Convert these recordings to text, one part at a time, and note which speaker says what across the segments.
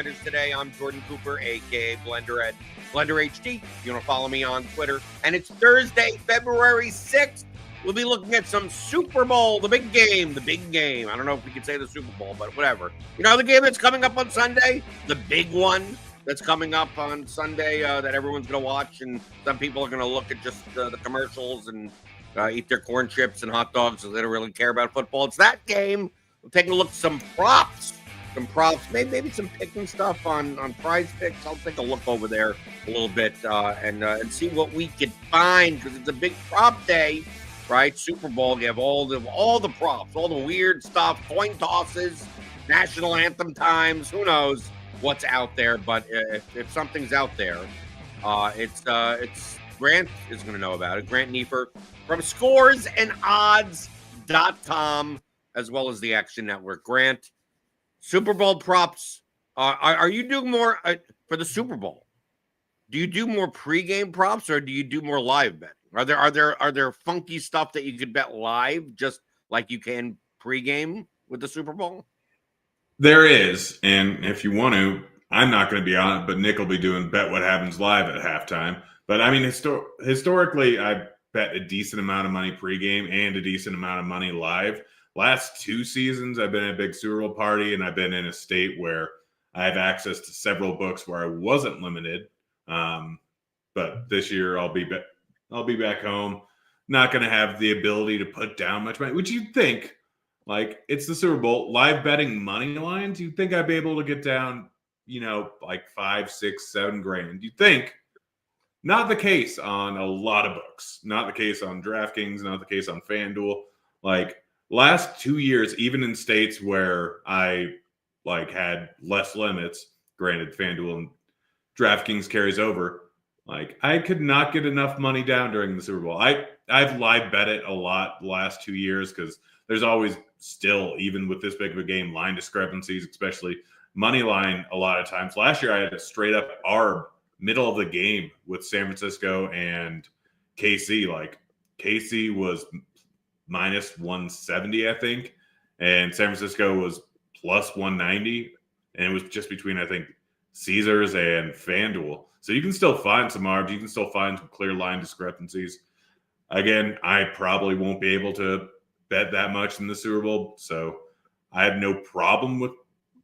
Speaker 1: RotoGrinders Today. I'm Jordan Cooper, a.k.a. Blender at BlenderHD. If you want to follow me on Twitter. And it's Thursday, February 6th. We'll be looking at some Super Bowl, the big game. I don't know if we can say the Super Bowl, but whatever. You know the game that's coming up on Sunday? The big one that's coming up on Sunday that everyone's going to watch. And some people are going to look at just the commercials and eat their corn chips and hot dogs so they don't really care about football. It's that game. We'll take a look at some props, maybe some picking stuff on Prize Picks. I'll take a look over there a little bit and see what we can find because it's a big prop day, right? Super Bowl, you have all the props, all the weird stuff, coin tosses, national anthem times. Who knows what's out there? But if something's out there, it's Grant is going to know about it. Grant Neefer from ScoresAndOdds.com, as well as the Action Network. Grant, Super Bowl props. Are you doing more for the Super Bowl? Do you do more pregame props or do you do more live betting? Are there funky stuff that you could bet live, just like you can pregame with the Super Bowl?
Speaker 2: There is, and if you want to, I'm not going to be on it, but Nick will be doing Bet What Happens live at halftime. But I mean, historically, I bet a decent amount of money pregame and a decent amount of money live. Last 2 seasons, I've been at a big Super Bowl party, and I've been in a state where I have access to several books where I wasn't limited. But this year, I'll be back home. Not going to have the ability to put down much money, which you'd think, like, it's the Super Bowl. Live betting money lines, you'd think I'd be able to get down, like 5, 6, 7 grand. You'd think. Not the case on a lot of books. Not the case on DraftKings. Not the case on FanDuel. Like, last 2 years, even in states where I had less limits, granted FanDuel and DraftKings carries over, I could not get enough money down during the Super Bowl. I've live bet it a lot the last 2 years because there's always still, even with this big of a game, line discrepancies, especially money line a lot of times. Last year I had a straight up ARB middle of the game with San Francisco and KC. KC was minus 170, I think, and San Francisco was plus 190, and it was just between, I think, Caesars and FanDuel. So you can still find some ARBs. You can still find some clear line discrepancies. Again, I probably won't be able to bet that much in the Super Bowl, so I have no problem with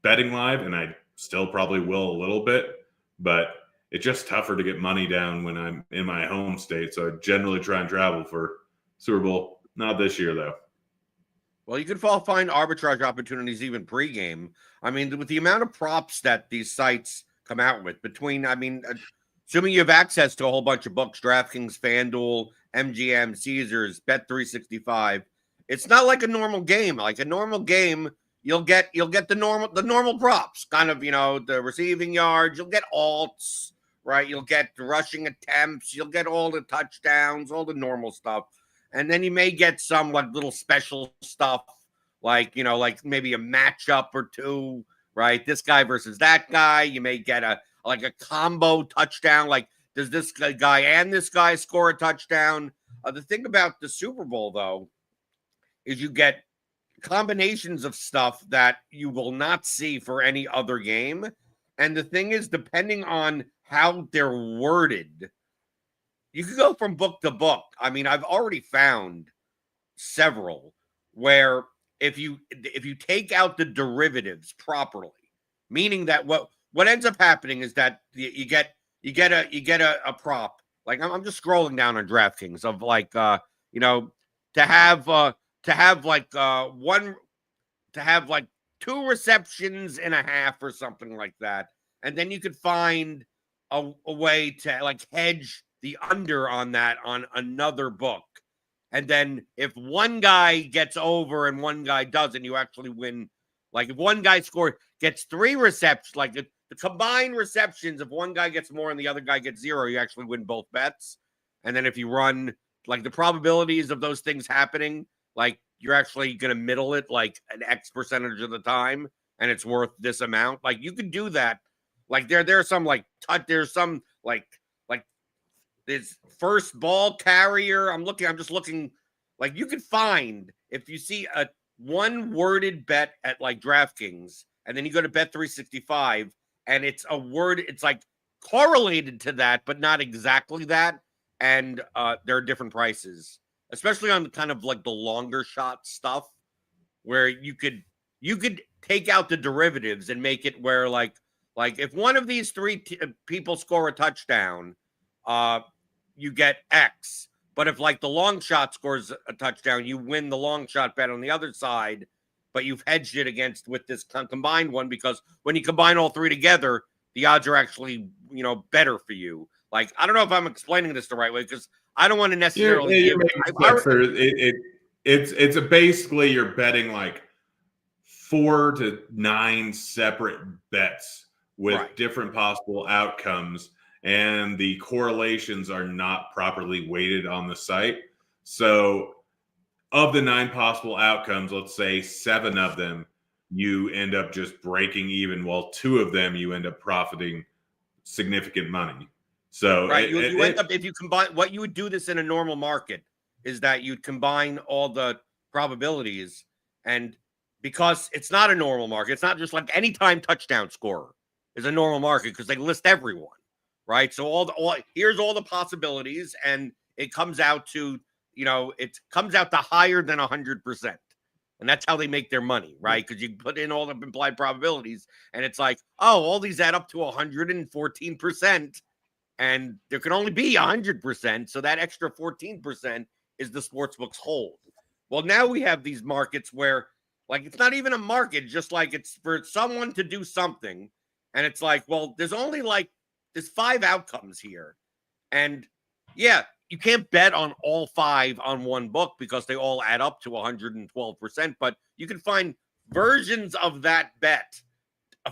Speaker 2: betting live, and I still probably will a little bit, but it's just tougher to get money down when I'm in my home state, so I generally try and travel for Super Bowl. Not this year, though.
Speaker 1: Well, you could find arbitrage opportunities even pregame. I mean, with the amount of props that these sites come out with, assuming you have access to a whole bunch of books, DraftKings, FanDuel, MGM, Caesars, Bet365, it's not like a normal game. Like a normal game, you'll get the normal props, kind of, the receiving yards, you'll get alts, right? You'll get the rushing attempts, you'll get all the touchdowns, all the normal stuff. And then you may get some little special stuff, like maybe a matchup or two, right? This guy versus that guy. You may get a combo touchdown. Like, does this guy and this guy score a touchdown? The thing about the Super Bowl, though, is you get combinations of stuff that you will not see for any other game. And the thing is, depending on how they're worded, you could go from book to book. I mean, I've already found several where if you take out the derivatives properly, meaning that what ends up happening is that you get a prop. Like, I'm just scrolling down on DraftKings of to have 2 receptions and a half or something like that, and then you could find a way to hedge the under on that on another book. And then if one guy gets over and one guy doesn't, you actually win. Like, if one guy gets 3 receptions, the combined receptions, if one guy gets more and the other guy gets 0, you actually win both bets. And then if you run the probabilities of those things happening, you're actually going to middle it an X percentage of the time, and it's worth this amount. You could do that. There's some there's some this first ball carrier. I'm just looking. You could find, if you see a one worded bet at DraftKings, and then you go to Bet365, and it's a word. It's like correlated to that, but not exactly that. And there are different prices, especially on kind of like the longer shot stuff, where you could take out the derivatives and make it where like if one of these three people score a touchdown, you get X. But if like the long shot scores a touchdown, you win the long shot bet on the other side. But you've hedged it against with this combined one, because when you combine all three together, the odds are actually, better for you. Like, I don't know if I'm explaining this the right way, because I don't want to necessarily give
Speaker 2: it. It's basically you're betting like 4 to 9 separate bets with different possible outcomes, and the correlations are not properly weighted on the site. So of the 9 possible outcomes, let's say 7 of them you end up just breaking even, while 2 of them you end up profiting significant money. So
Speaker 1: you end up, if you combine, what you would do this in a normal market is that you'd combine all the probabilities, and because it's not a normal market, it's not just like anytime touchdown scorer is a normal market, because they list everyone, right? So here's all the possibilities, and it comes out to, it comes out to higher than 100%. And that's how they make their money, right? Because you put in all the implied probabilities, and it's like, oh, all these add up to 114%, and there can only be 100%. So that extra 14% is the sportsbook's hold. Well, now we have these markets where, like, it's not even a market, just like it's for someone to do something. And it's like, well, there's 5 outcomes here. And yeah, you can't bet on all 5 on one book because they all add up to 112%. But you can find versions of that bet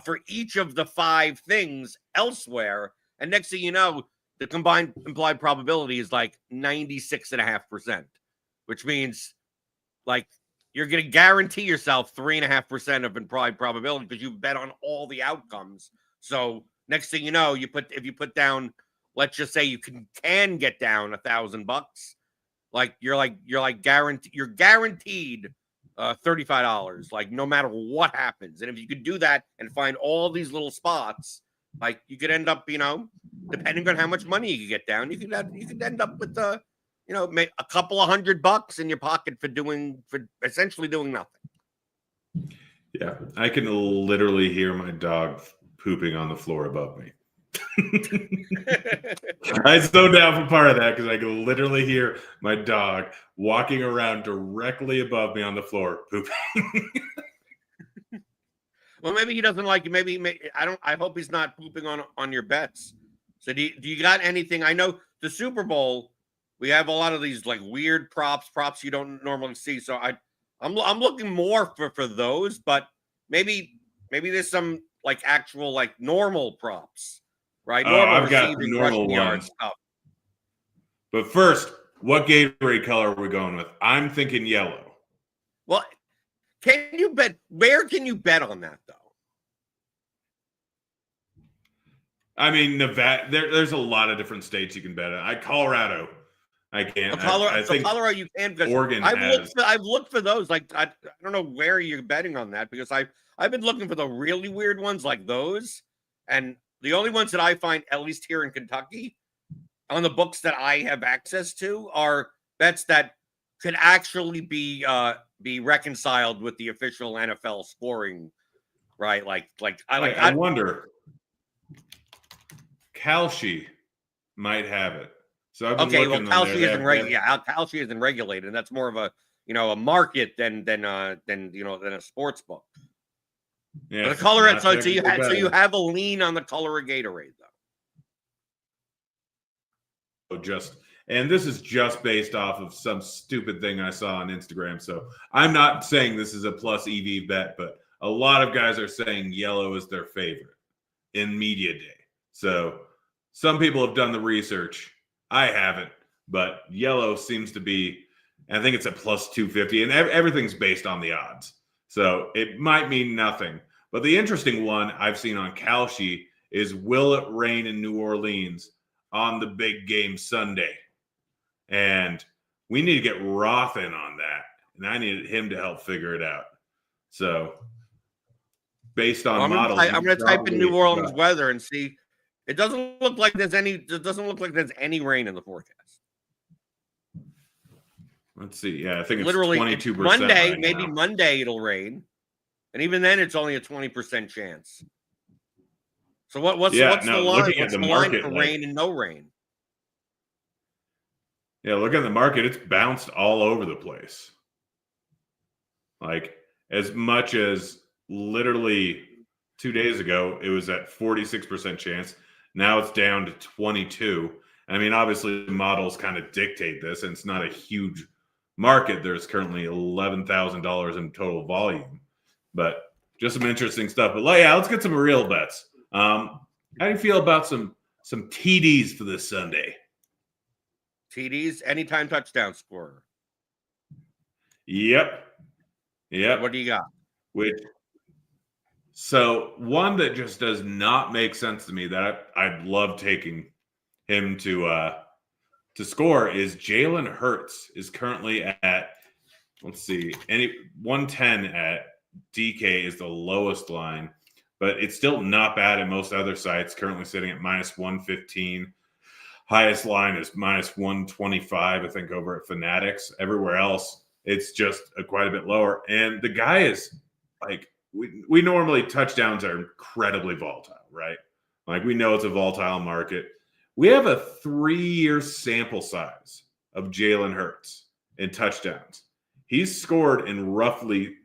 Speaker 1: for each of the 5 things elsewhere. And next thing you know, the combined implied probability is like 96.5%, which means like you're going to guarantee yourself 3.5% of implied probability because you bet on all the outcomes. So next thing you know, if you put down, let's just say you can get down $1,000, you're guaranteed $35, like no matter what happens. And if you could do that and find all these little spots, like you could end up, depending on how much money you could get down, you could end up with a couple of $100 in your pocket for essentially doing nothing.
Speaker 2: Yeah, I can literally hear my dog pooping on the floor above me. I slowed down for part of that because I can literally hear my dog walking around directly above me on the floor pooping.
Speaker 1: Well, maybe he doesn't like you. Maybe I hope he's not pooping on your bets. So do you got anything? I know the Super Bowl, we have a lot of these like weird props you don't normally see. So I'm looking more for those, but maybe there's some like actual like normal props, right?
Speaker 2: I've got normal ones. Stuff. But first, what Gatorade color are we going with? I'm thinking yellow.
Speaker 1: Well, can you bet? Where can you bet on that though?
Speaker 2: I mean, Nevada. There's a lot of different states you can bet on. Colorado, I can't.
Speaker 1: Colorado, you can, because
Speaker 2: Oregon.
Speaker 1: I've looked for those. Like I don't know where you're betting on that, because I've been looking for the really weird ones like those, and the only ones that I find, at least here in Kentucky, on the books that I have access to, are bets that could actually be reconciled with the official NFL scoring, right? I
Speaker 2: wonder. Kalshi might have it. So I've been looking.
Speaker 1: Kalshi isn't Kalshi isn't regulated. That's more of a market than a sports book. Yeah, but the color. So you have a lean on the color of Gatorade though.
Speaker 2: And this is just based off of some stupid thing I saw on Instagram. So I'm not saying this is a plus EV bet, but a lot of guys are saying yellow is their favorite in media day. So some people have done the research. I haven't, but yellow seems to be, I think it's a plus 250, and everything's based on the odds. So it might mean nothing. But the interesting one I've seen on Kalshi is, will it rain in New Orleans on the big game Sunday? And we need to get Roth in on that. And I needed him to help figure it out. So based on
Speaker 1: I'm
Speaker 2: models.
Speaker 1: I'm going to type in New Orleans weather and see. It doesn't look like there's any. It doesn't look like there's any rain in the forecast.
Speaker 2: Let's see. Yeah, I think it's
Speaker 1: Literally
Speaker 2: 22%
Speaker 1: Monday.
Speaker 2: right
Speaker 1: Maybe
Speaker 2: now.
Speaker 1: Monday it'll rain, and even then it's only a 20% chance. So what's the line? What's the line for rain and no rain?
Speaker 2: Yeah, look at the market. It's bounced all over the place. Like as much as literally 2 days ago, it was at 46% chance. Now it's down to 22. I mean, obviously models kind of dictate this, and it's not a huge market. There's currently $11,000 in total volume, but just some interesting stuff. But yeah, let's get some real bets. How do you feel about some TDs for this Sunday?
Speaker 1: TDs, anytime touchdown scorer.
Speaker 2: Yep.
Speaker 1: What do you got?
Speaker 2: So one that just does not make sense to me that I'd love taking him to score is Jalen Hurts is currently at, let's see, 110 at DK is the lowest line, but it's still not bad at most other sites. Currently sitting at -115. Highest line is -125, I think, over at Fanatics. Everywhere else, it's just quite a bit lower. And the guy is like, we normally touchdowns are incredibly volatile, right? Like we know it's a volatile market. We have a 3-year sample size of Jalen Hurts in touchdowns. He's scored in roughly,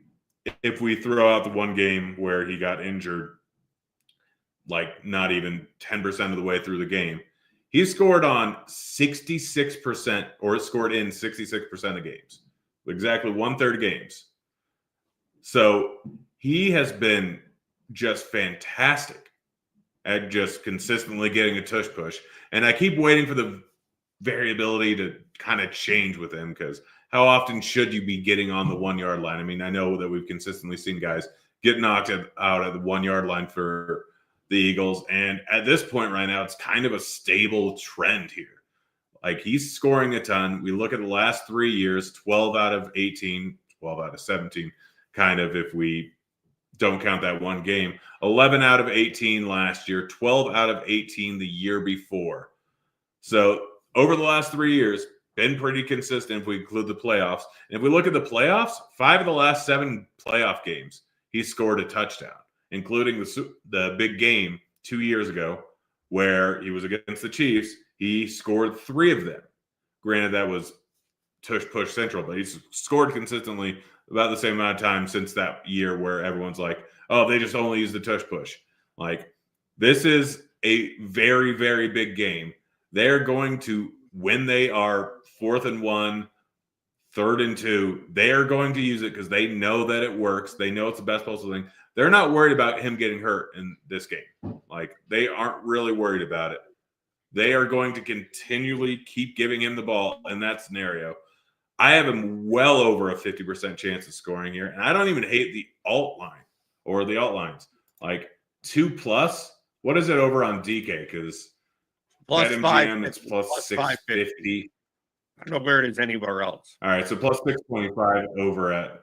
Speaker 2: if we throw out the one game where he got injured, like not even 10% of the way through the game, he scored on 66%, or scored in 66% of games. Exactly 1/3 of games. So he has been just fantastic at just consistently getting a tush push. And I keep waiting for the variability to kind of change with him, because how often should you be getting on the 1 yard line? I mean, I know that we've consistently seen guys get knocked out at the 1 yard line for the Eagles. And at this point right now, it's kind of a stable trend here. Like he's scoring a ton. We look at the last 3 years, 12 out of 18, 12 out of 17, kind of if we don't count that one game. 11 out of 18 last year, 12 out of 18 the year before. So over the last 3 years, been pretty consistent if we include the playoffs. And if we look at the playoffs, 5 of the last 7 playoff games, he scored a touchdown, including the big game 2 years ago where he was against the Chiefs. He scored 3 of them. Granted, that was tush push central, but he's scored consistently about the same amount of time since that year where everyone's like, oh, they just only use the tush push. Like, this is a very, very big game. They're going to, when they are 4th and 1, 3rd and 2, they are going to use it because they know that it works. They know it's the best possible thing. They're not worried about him getting hurt in this game. Like, they aren't really worried about it. They are going to continually keep giving him the ball in that scenario. I have him well over a 50% chance of scoring here. And I don't even hate the alt line or the alt lines. Like 2+, what is it over on DK? Because
Speaker 1: plus
Speaker 2: at
Speaker 1: 5,
Speaker 2: MGM, it's plus 650.
Speaker 1: I don't know where it is anywhere else.
Speaker 2: All right, so plus 625 over at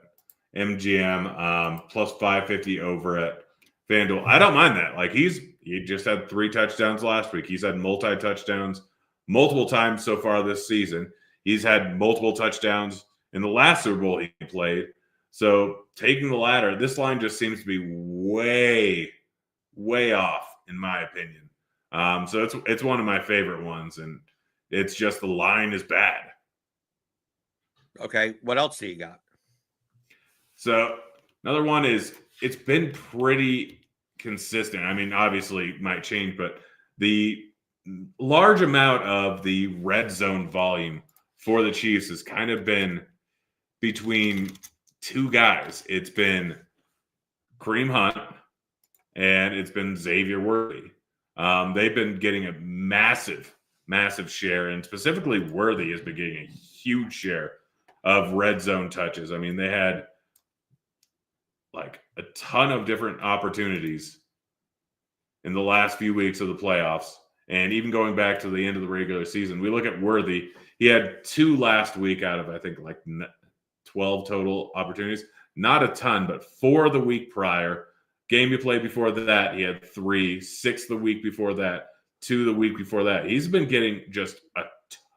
Speaker 2: MGM, plus 550 over at FanDuel. I don't mind that. Like he just had 3 touchdowns last week. He's had multi-touchdowns multiple times so far this season. He's had multiple touchdowns in the last Super Bowl he played. So taking the latter, this line just seems to be way, way off, in my opinion. So it's one of my favorite ones, and it's just the line is bad.
Speaker 1: Okay, what else do you got?
Speaker 2: So another one is, it's been pretty consistent. I mean, obviously it might change, but the large amount of the red zone volume for the Chiefs has kind of been between 2 guys. It's been Kareem Hunt and it's been Xavier Worthy. They've been getting a massive, massive share, and specifically Worthy has been getting a huge share of red zone touches. I mean, they had like a ton of different opportunities in the last few weeks of the playoffs. And even going back to the end of the regular season, we look at Worthy. He had 2 last week out of, I think, like 12 total opportunities. Not a ton, but 4 the week prior. Game you played before that, he had 3. 6 the week before that. 2 the week before that. He's been getting just a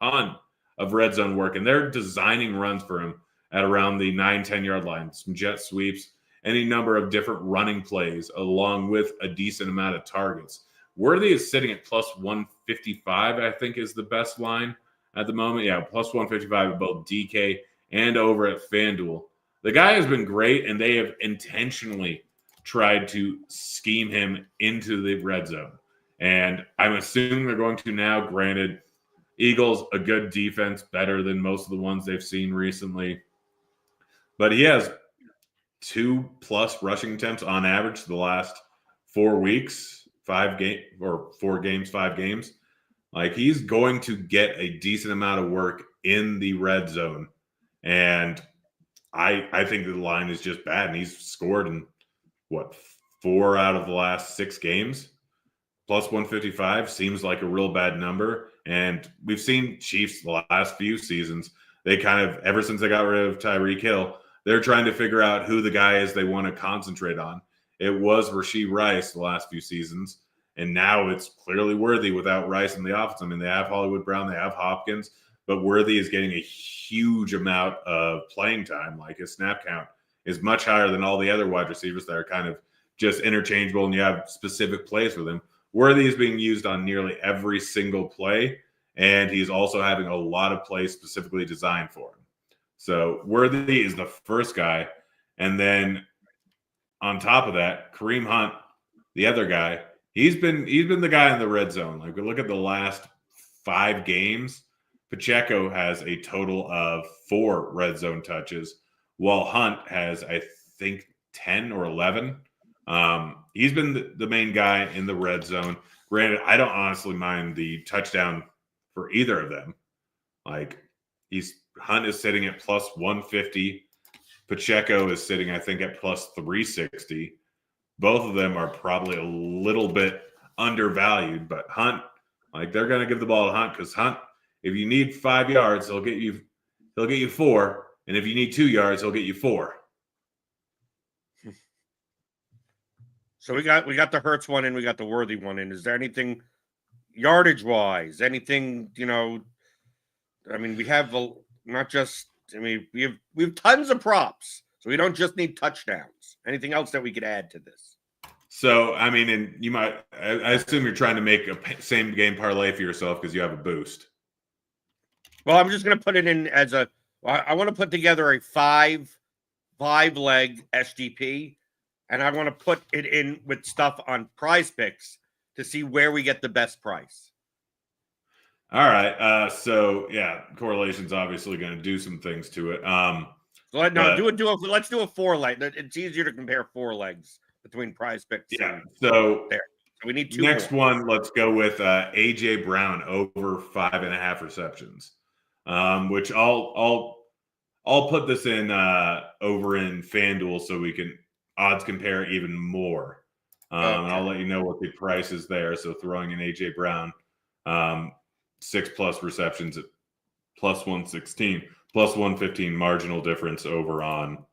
Speaker 2: ton of red zone work, and they're designing runs for him at around the 9-10 yard line, some jet sweeps, any number of different running plays, along with a decent amount of targets. Worthy is sitting at plus 155, I think is the best line at the moment. Yeah, plus 155 at both DK and over at FanDuel. The guy has been great, and they have intentionally tried to scheme him into the red zone. And I'm assuming they're going to now. Granted, Eagles, a good defense, better than most of the ones they've seen recently. But he has 2+ rushing attempts on average the last 4 weeks, 4 games, 5 games. Like, he's going to get a decent amount of work in the red zone. And I think the line is just bad. And he's scored in, 4 out of the last 6 games? Plus 155 seems like a real bad number. And we've seen Chiefs the last few seasons. They kind of, ever since they got rid of Tyreek Hill, they're trying to figure out who the guy is they want to concentrate on. It was Rashee Rice the last few seasons, and now it's clearly Worthy without Rice in the offense. I mean, they have Hollywood Brown, they have Hopkins, but Worthy is getting a huge amount of playing time. Like, his snap count is much higher than all the other wide receivers that are kind of just interchangeable, and you have specific plays with him. Worthy is being used on nearly every single play, and he's also having a lot of plays specifically designed for him. So Worthy is the first guy. And then on top of that, Kareem Hunt, the other guy, he's been the guy in the red zone. Like, we look at the last 5 games, Pacheco has a total of 4 red zone touches, while Hunt has, I think, 10 or 11. He's been the main guy in the red zone. Granted, I don't honestly mind the touchdown for either of them. Like, Hunt is sitting at plus 150. Pacheco is sitting, I think, at plus 360. Both of them are probably a little bit undervalued, but Hunt, like, they're going to give the ball to Hunt, because Hunt, if you need 5 yards, he'll get you 4, and if you need 2 yards, he'll get you 4.
Speaker 1: So we got the Hurts one and we got the Worthy one in. Is there anything yardage wise? Anything, I mean, we have not just. I mean, we have tons of props, so we don't just need touchdowns. Anything else that we could add to this?
Speaker 2: So, I mean, and you might. I assume you're trying to make a same game parlay for yourself because you have a boost.
Speaker 1: Well, I'm just going to put it in as a. I want to put together a 5 leg SGP. And I want to put it in with stuff on Prize Picks to see where we get the best price.
Speaker 2: All right. So yeah, correlation's obviously going to do some things to it.
Speaker 1: Let's do a 4 leg. It's easier to compare 4 legs between Prize Picks.
Speaker 2: Yeah. So
Speaker 1: there. So we need 2
Speaker 2: next
Speaker 1: more.
Speaker 2: one. Let's go with AJ Brown over 5.5 receptions, which I'll put this in over in FanDuel so we can odds compare even more. And I'll let you know what the price is there. So throwing in AJ Brown, 6+ receptions at plus 116, plus 115 marginal difference over on.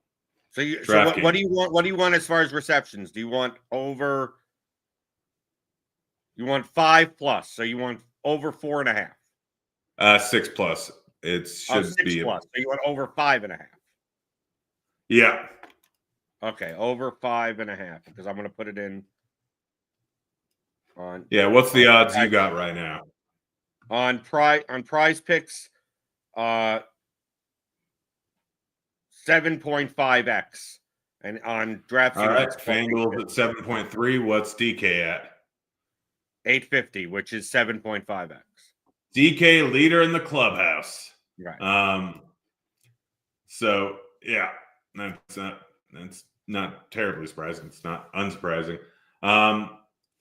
Speaker 1: So what do you want? What do you want as far as receptions? Do you want over? You want 5+? So you want over 4.5?
Speaker 2: 6+. It should
Speaker 1: 6+.
Speaker 2: be.
Speaker 1: So you want over 5.5?
Speaker 2: Yeah.
Speaker 1: Okay, over 5.5, because I'm going to put it in on.
Speaker 2: Yeah, what's the odds you got right now?
Speaker 1: On Prize Picks, 7.5x, and on DraftKings.
Speaker 2: All right, FanDuel's at 7.3. What's DK at?
Speaker 1: 850, which is 7.5x.
Speaker 2: DK leader in the clubhouse.
Speaker 1: Right.
Speaker 2: So yeah, that's not terribly surprising. It's not unsurprising.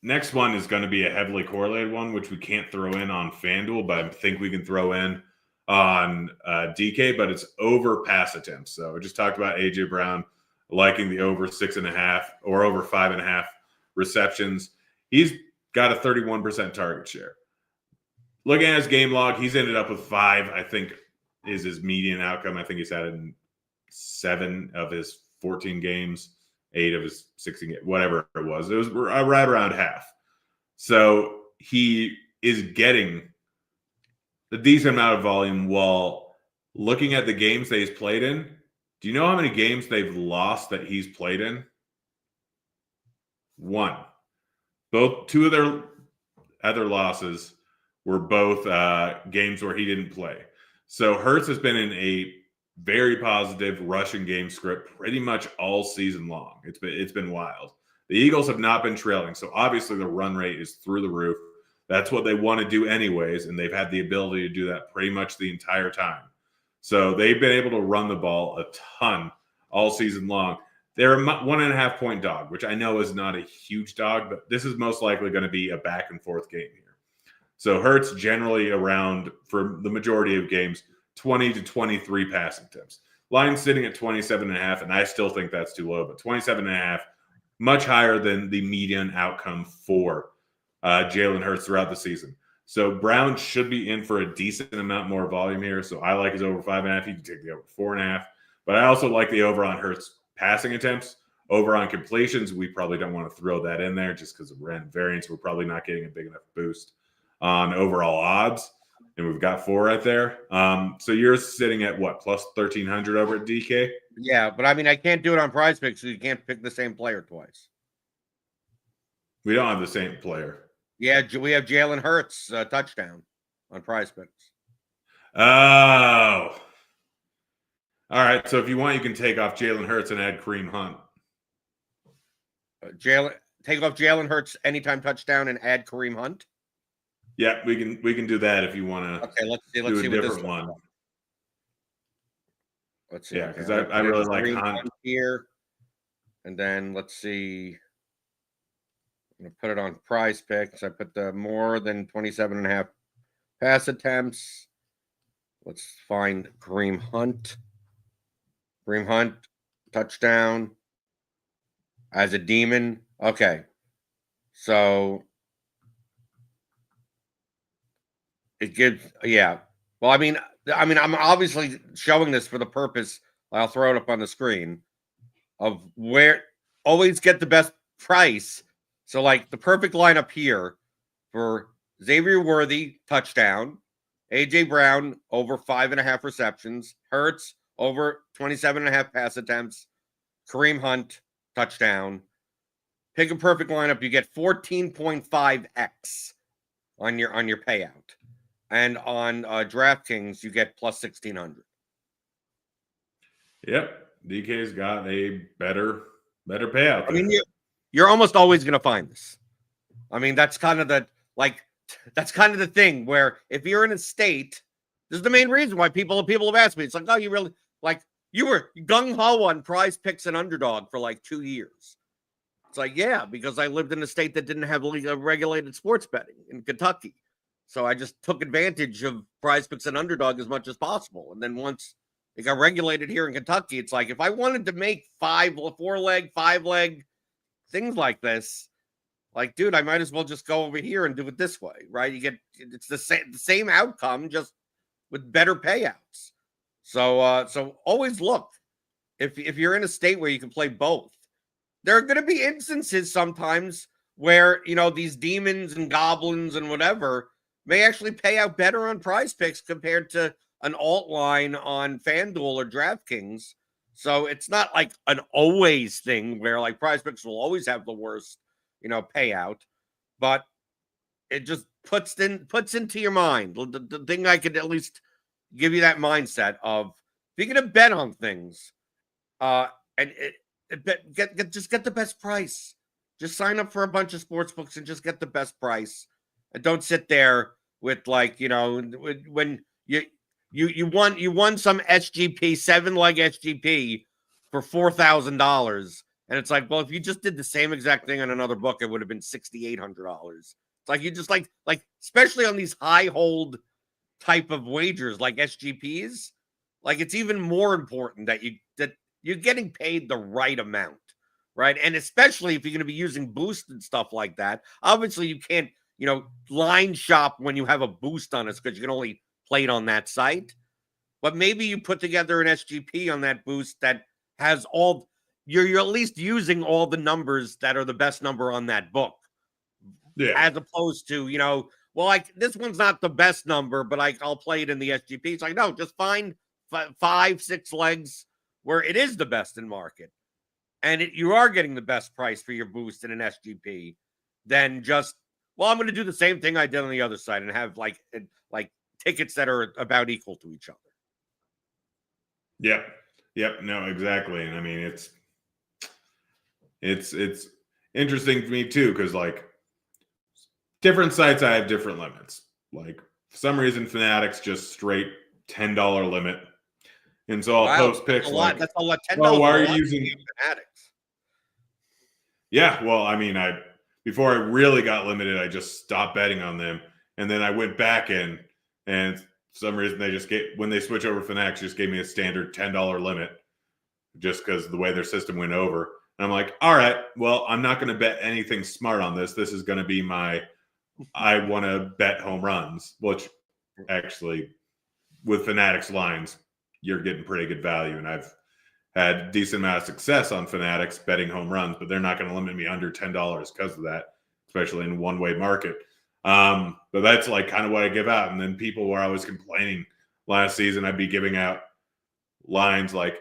Speaker 2: Next one is going to be a heavily correlated one, which we can't throw in on FanDuel, but I think we can throw in on DK, but it's over pass attempts. So we just talked about AJ Brown liking the over 6.5 or over 5.5 receptions. He's got a 31% target share. Looking at his game log, he's ended up with 5, I think, is his median outcome. I think he's had in 7 of his 14 games. 8 of his 16, whatever it was. It was right around half. So he is getting a decent amount of volume while looking at the games that he's played in. Do you know how many games they've lost that he's played in? 1. Two of their other losses were both games where he didn't play. So Hurts has been in a very positive rushing game script pretty much all season long. It's been wild. The Eagles have not been trailing, so obviously the run rate is through the roof. That's what they want to do anyways, and they've had the ability to do that pretty much the entire time. So they've been able to run the ball a ton all season long. They're a 1.5 point dog, which I know is not a huge dog, but this is most likely going to be a back and forth game here. So Hurts generally around, for the majority of games, 20 to 23 passing attempts. Line's sitting at 27.5, and I still think that's too low, but 27.5, much higher than the median outcome for Jalen Hurts throughout the season. So Brown should be in for a decent amount more volume here. So I like his over 5.5. You can take the over 4.5. But I also like the over on Hurts passing attempts. Over on completions, we probably don't want to throw that in there just because of random variance. We're probably not getting a big enough boost on overall odds. And we've got 4 right there. So you're sitting at what, plus 1,300 over at DK?
Speaker 1: Yeah, but I mean, I can't do it on Prize Picks, so you can't pick the same player twice.
Speaker 2: We don't have the same player.
Speaker 1: Yeah, we have Jalen Hurts touchdown on Prize Picks.
Speaker 2: Oh. All right. So if you want, you can take off Jalen Hurts and add Kareem Hunt.
Speaker 1: Take off Jalen Hurts anytime touchdown and add Kareem Hunt.
Speaker 2: Yeah, we can do that if you want to.
Speaker 1: Okay, let's see
Speaker 2: a
Speaker 1: what
Speaker 2: different
Speaker 1: this
Speaker 2: one.
Speaker 1: Let's see.
Speaker 2: Yeah, because I really like Hunt
Speaker 1: here. And then let's see. I'm going to put it on Prize Picks. I put the more than 27.5 pass attempts. Let's find Kareem Hunt. Kareem Hunt, touchdown as a demon. Okay. So it gives, yeah. Well, I mean, I'm obviously showing this for the purpose. I'll throw it up on the screen of where always get the best price. So, like the perfect lineup here for Xavier Worthy, touchdown. AJ Brown, over 5.5 receptions. Hurts, over 27.5 pass attempts. Kareem Hunt, touchdown. Pick a perfect lineup. You get 14.5x on your payout. And on DraftKings, you get plus 1,600.
Speaker 2: Yep. DK's got a better payout.
Speaker 1: I mean, you're almost always going to find this. I mean, that's kind of the thing where if you're in a state, this is the main reason why people have asked me. It's like, oh, you really, like, you were gung-ho on Prize Picks and Underdog for like 2 years. It's like, yeah, because I lived in a state that didn't have regulated sports betting in Kentucky. So I just took advantage of Prize Picks and Underdog as much as possible. And then once it got regulated here in Kentucky, it's like, if I wanted to make 4-leg, 5-leg things like this, like, dude, I might as well just go over here and do it this way, right? It's the same outcome, just with better payouts. So always look if you're in a state where you can play both. There are going to be instances sometimes where, you know, these demons and goblins and whatever may actually pay out better on Prize Picks compared to an alt line on FanDuel or DraftKings. So it's not like an always thing where like Prize Picks will always have the worst, you know, payout, but it just puts into your mind the thing. I could at least give you that mindset of if you're going to bet on things, and just get the best price. Just sign up for a bunch of sports books and just get the best price, and don't sit there with, like, you know, when you won some SGP 7-leg SGP for $4,000. And it's like, well, if you just did the same exact thing on another book, it would have been $6,800. It's like you just like especially on these high hold type of wagers like SGPs, like it's even more important that you're getting paid the right amount, right? And especially if you're going to be using boost and stuff like that. Obviously, you can't, you know, line shop when you have a boost on it because you can only play it on that site. But maybe you put together an SGP on that boost that has all. you're at least using all the numbers that are the best number on that book.
Speaker 2: Yeah.
Speaker 1: As opposed to, well, like this one's not the best number, but I'll play it in the SGP. It's like, no, just find 5, 6 legs where it is the best in market. And you are getting the best price for your boost in an SGP. Then just, well, I'm going to do the same thing I did on the other side and have like tickets that are about equal to each other.
Speaker 2: Yep. No, exactly. And I mean, it's interesting to me too, because like different sites, I have different limits. Like for some reason, Fanatics just straight $10 limit, and so I'll post picks.
Speaker 1: That's a lot. That's a lot. $10.
Speaker 2: Well, why are you using
Speaker 1: Fanatics?
Speaker 2: Yeah, well, I mean, before I really got limited, I just stopped betting on them, and then I went back in, and for some reason they just when they switch over Fanatics, just gave me a standard $10 limit, just because the way their system went over. And I'm like, all right, well, I'm not going to bet anything smart on this. This is going to be I want to bet home runs, which actually with Fanatics lines, you're getting pretty good value. And I've had a decent amount of success on Fanatics betting home runs, but they're not going to limit me under $10 because of that, especially in one-way market. But that's like kind of what I give out. And then people were always complaining last season, I'd be giving out lines like,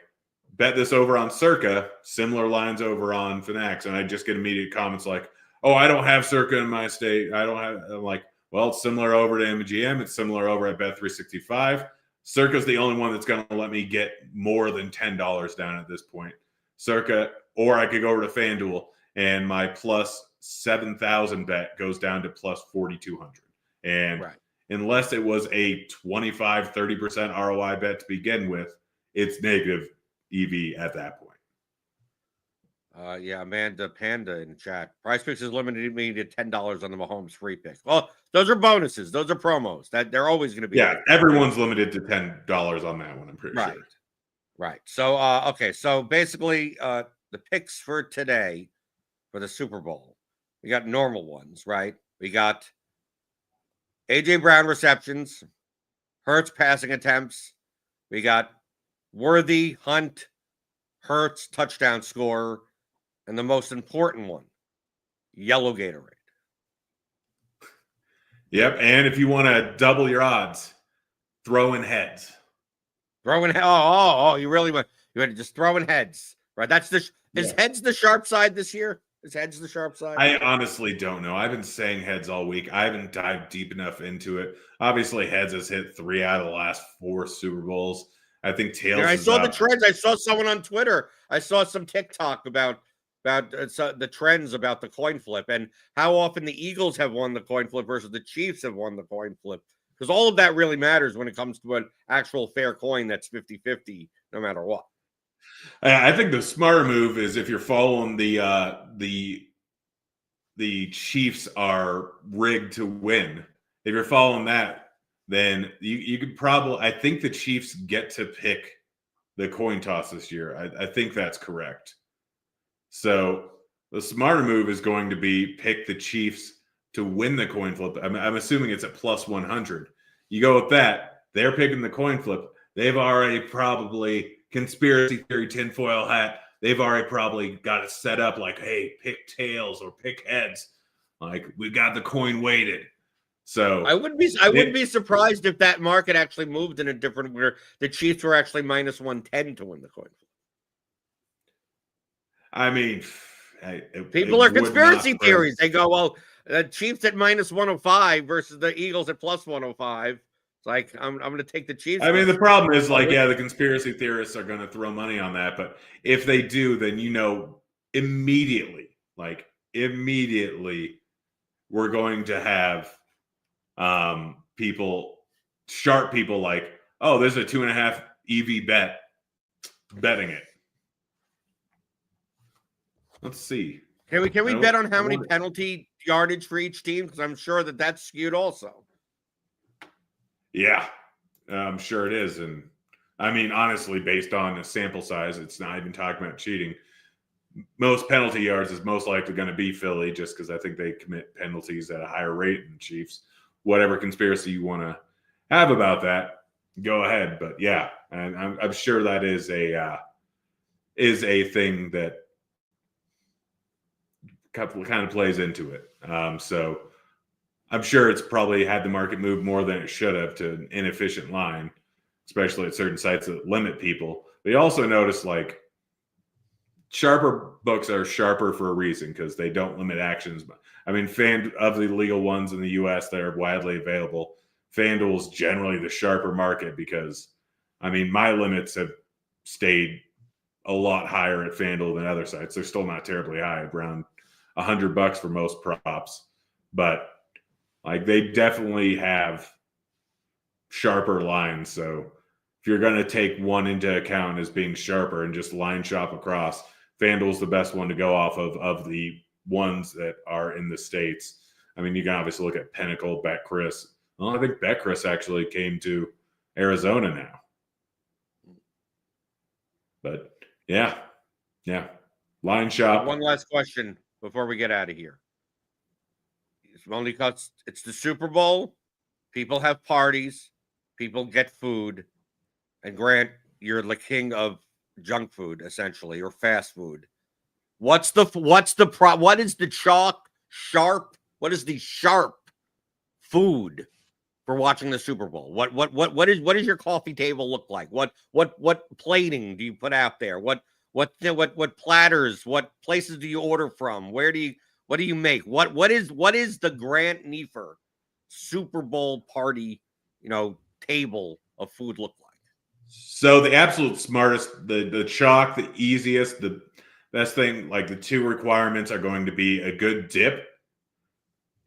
Speaker 2: bet this over on Circa, similar lines over on Fanatics. And I just get immediate comments like, oh, I don't have Circa in my state. I'm like, well, it's similar over to MGM. It's similar over at Bet365. Circa's the only one that's going to let me get more than $10 down at this point. Circa, or I could go over to FanDuel and my plus 7,000 bet goes down to plus 4,200. And unless it was a 25, 30% ROI bet to begin with, it's negative EV at that point.
Speaker 1: Yeah, Amanda Panda in chat. Price Picks is limited me to $10 on the Mahomes free pick. Well, those are bonuses. Those are promos. That they're always going to be.
Speaker 2: Yeah, everyone's limited to $10 on that one, I'm pretty sure.
Speaker 1: Right. So, okay. So basically, the picks for today for the Super Bowl, we got normal ones, right? We got AJ Brown receptions, Hurts passing attempts. We got Worthy, Hunt, Hurts touchdown scorer. And the most important one, yellow Gatorade.
Speaker 2: Yep. And if you want to double your odds, throw in heads.
Speaker 1: You really want to just throw in heads, right? That's is heads the sharp side this year? Is heads the sharp side?
Speaker 2: I honestly don't know. I've been saying heads all week. I haven't dived deep enough into it. Obviously, heads has hit 3 out of the last 4 Super Bowls. I think tails.
Speaker 1: I saw the trends. I saw someone on Twitter. I saw some TikTok about the trends about the coin flip and how often the Eagles have won the coin flip versus the Chiefs have won the coin flip. Because all of that really matters when it comes to an actual fair coin that's 50-50 no matter what.
Speaker 2: I think the smarter move is if you're following the Chiefs are rigged to win. If you're following that, then you could probably – I think the Chiefs get to pick the coin toss this year. I think that's correct. So the smarter move is going to be pick the Chiefs to win the coin flip. I'm assuming it's at plus 100. You go with that. They're picking the coin flip. They've already probably conspiracy theory tinfoil hat. They've already probably got it set up like, hey, pick tails or pick heads. Like we got the coin weighted. So
Speaker 1: I wouldn't be surprised if that market actually moved in a different where the Chiefs were actually minus 110 to win the coin flip.
Speaker 2: I mean,
Speaker 1: people are conspiracy theories. They go, well, the Chiefs at minus 105 versus the Eagles at plus 105. It's like, I'm going to take the Chiefs.
Speaker 2: I mean, the problem is like, yeah, the conspiracy theorists are going to throw money on that. But if they do, then, immediately, we're going to have sharp people like, oh, there's a 2.5 EV bet, betting it. Let's see.
Speaker 1: Can we bet on how many penalty yardage for each team? Because I'm sure that's skewed also.
Speaker 2: Yeah, I'm sure it is. And I mean, honestly, based on the sample size, it's not even talking about cheating. Most penalty yards is most likely going to be Philly just because I think they commit penalties at a higher rate than the Chiefs. Whatever conspiracy you want to have about that, go ahead. But yeah, and I'm sure that is is a thing that kind of plays into it. So I'm sure it's probably had the market move more than it should have to an inefficient line, especially at certain sites that limit people. They also notice like sharper books are sharper for a reason because they don't limit actions. I mean, of the legal ones in the U.S. that are widely available, FanDuel is generally the sharper market because, I mean, my limits have stayed a lot higher at FanDuel than other sites. They're still not terribly high, around $100 for most props, but like they definitely have sharper lines. So if you're going to take one into account as being sharper and just line shop across, FanDuel's the best one to go off of the ones that are in the States. I mean, you can obviously look at Pinnacle, BetCris. Well, I think BetCris actually came to Arizona now. But yeah. Line shop.
Speaker 1: One last question before we get out of here. It's only because it's the Super Bowl. People have parties. People get food. And Grant, you're the king of junk food, essentially, or fast food. What is the what is the sharp food for watching the Super Bowl? What does your coffee table look like? What plating do you put out there? What platters? What places do you order from? What do you make? What is the Grant Neefer Super Bowl party, table of food look like?
Speaker 2: So the absolute smartest, the chalk, the easiest, the best thing, like the two requirements are going to be a good dip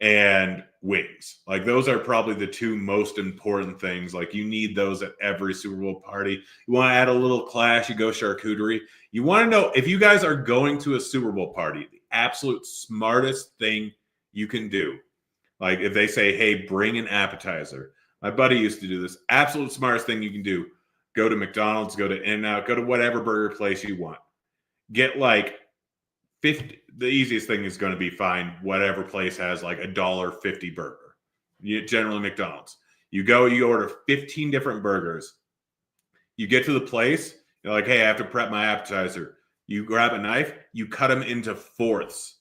Speaker 2: and wings. Like those are probably the two most important things. Like you need those at every Super Bowl party. You want to add a little clash, you go charcuterie. You want to know if you guys are going to a Super Bowl party, the absolute smartest thing you can do. Like if they say, hey, bring an appetizer. My buddy used to do this. Absolute smartest thing you can do. Go to McDonald's, go to In-N-Out, go to whatever burger place you want. Get like 50. The easiest thing is going to be find whatever place has like $1.50 burger. Generally McDonald's. You go, you order 15 different burgers. You get to the place, you're like, hey, I have to prep my appetizer. You grab a knife, you cut them into fourths.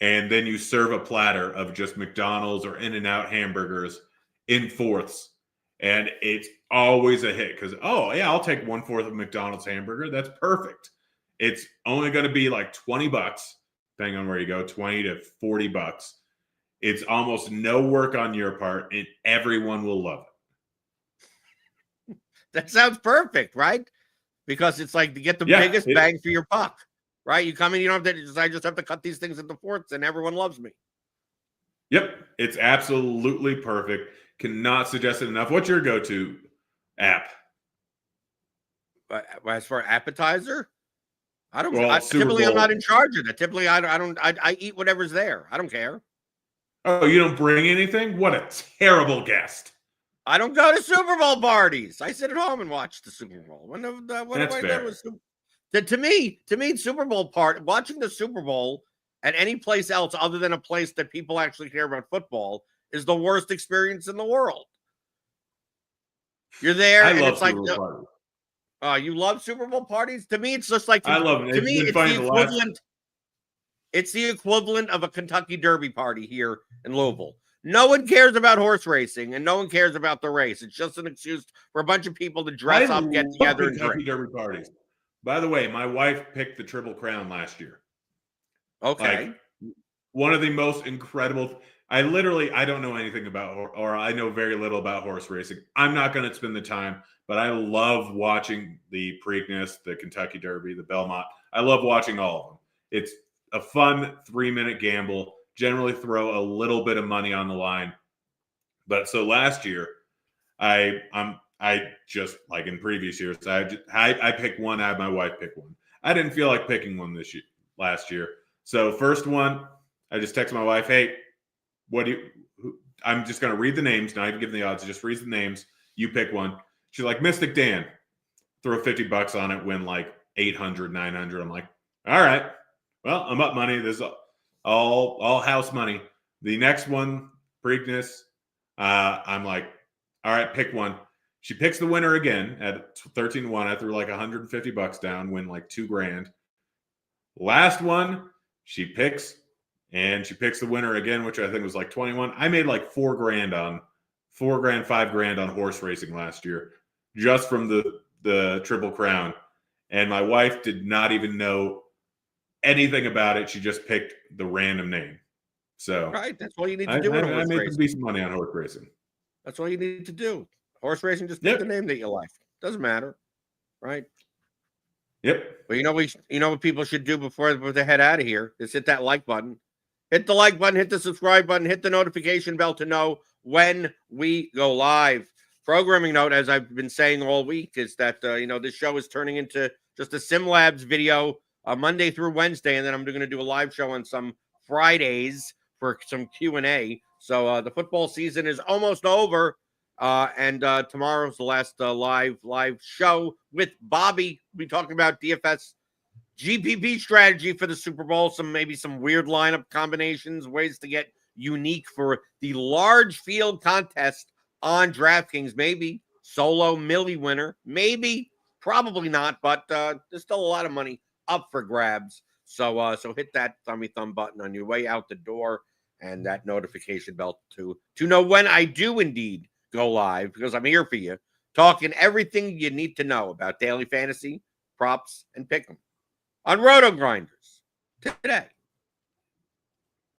Speaker 2: And then you serve a platter of just McDonald's or In-N-Out hamburgers in fourths. And it's always a hit because, oh, yeah, I'll take 1/4 of McDonald's hamburger. That's perfect. It's only going to be like $20, depending on where you go, $20 to $40. It's almost no work on your part, and everyone will love it.
Speaker 1: That sounds perfect, right? Because it's like to get the biggest bang for your buck, right? You come in, you don't have to, I just have to cut these things into fourths, and everyone loves me.
Speaker 2: Yep, it's absolutely perfect. Cannot suggest it enough. What's your go-to app?
Speaker 1: As for appetizer, I don't.
Speaker 2: Well,
Speaker 1: typically, I'm not in charge of that. Typically, I don't. I eat whatever's there. I don't care.
Speaker 2: Oh, you don't bring anything? What a terrible guest!
Speaker 1: I don't go to Super Bowl parties. I sit at home and watch the Super Bowl.
Speaker 2: That's fair.
Speaker 1: To me, Super Bowl watching the Super Bowl at any place else other than a place that people actually care about football is the worst experience in the world. You're there, and it's like, you love Super Bowl parties? To me, it's just like
Speaker 2: I love it.
Speaker 1: To me, it's the equivalent. It's the equivalent of a Kentucky Derby party here in Louisville. No one cares about horse racing, and no one cares about the race. It's just an excuse for a bunch of people to dress up, get together, and drink.
Speaker 2: Derby parties. By the way, my wife picked the Triple Crown last year.
Speaker 1: Okay.
Speaker 2: Like, one of the most incredible. I don't know anything about, or I know very little about horse racing. I'm not going to spend the time, but I love watching the Preakness, the Kentucky Derby, the Belmont. I love watching all of them. It's a fun 3-minute gamble. Generally throw a little bit of money on the line. But so last year, I just, like in previous years, I picked one, I had my wife pick one. I didn't feel like picking one last year. So first one, I just text my wife, hey, I'm just going to read the names, not even give the odds, just read the names. You pick one. She's like, Mystic Dan. Throw $50 on it, win like 800, 900. I'm like, all right. Well, I'm up money. This is all house money. The next one, Preakness, I'm like, all right, pick one. She picks the winner again at 13-1. I threw like $150 down, win like $2,000. Last one, she picks the winner again, which I think was like 21. I made like $4,000 $5,000 on horse racing last year, just from the Triple Crown. And my wife did not even know anything about it. She just picked the random name. So
Speaker 1: right, that's all you need to do.
Speaker 2: I made some decent money on horse racing.
Speaker 1: That's all you need to do. Horse racing, just pick the name that you like. Doesn't matter, right?
Speaker 2: Yep.
Speaker 1: But you know what people should do before they head out of here is hit that like button. Hit the like button, hit the subscribe button, hit the notification bell to know when we go live. Programming note, as I've been saying all week, is that this show is turning into just a Sim Labs video Monday through Wednesday, and then I'm going to do a live show on some Fridays for some Q&A. So the football season is almost over, and tomorrow's the last live show with Bobby. We'll be talking about DFS GPP strategy for the Super Bowl, maybe some weird lineup combinations, ways to get unique for the large field contest on DraftKings, maybe solo milli winner, maybe, probably not, but there's still a lot of money up for grabs. So hit that thumb button on your way out the door and that notification bell to know when I do indeed go live, because I'm here for you, talking everything you need to know about daily fantasy, props, and pick'em on RotoGrinders Today.